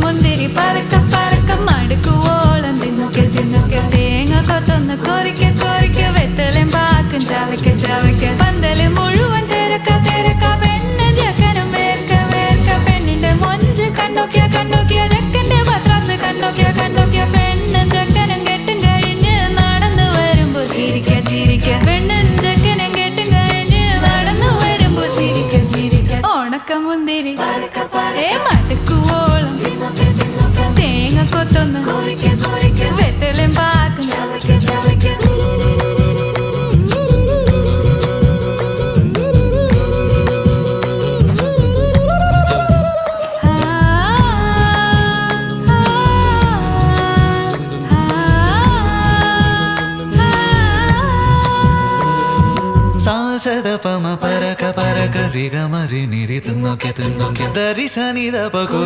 മുന്തിരി പറക്ക പറക്ക മടുക്കുവോളം തിന്നുക്കെ തിന്നുക്കെ തേങ്ങ കൊത്തൊന്ന് കൊറിക്ക കൊറിക്ക വെത്തലും പാക്കും ചവയ്ക്ക ചവയ്ക്ക പന്തല് മുഴുവൻ തിരക്ക തിരക്ക പെണ്ണ് ജക്കനും വേർക്ക വേർക്ക പെണ്ണിന്റെ മൊഞ്ച് കണ്ടോക്കിയ കണ്ടോക്കിയ ജക്കന്റെ പത്രാസ് കണ്ടോക്കിയ കണ്ടോക്കിയ പെണ്ണും ജക്കനും കെട്ടും കഴിഞ്ഞ് നടന്നു വരുമ്പോ ചിരിക്ക ചിരിക്ക പെണ്ണും ജക്കനും കെട്ടും കഴിഞ്ഞ് നടന്നു വരുമ്പോ ചിരിക്ക ചിരിക്ക ഉണക്ക മുന്തിരി മടുക്കുവോളം തേങ്ങ കൊത്തൊന്ന് വെത്തലും പാക്കും സാസദപമ പരക പരക രിഗമരി നിരി തിന്നൊക്കെ തിന്നൊക്കെ ദരി സനി ദപകു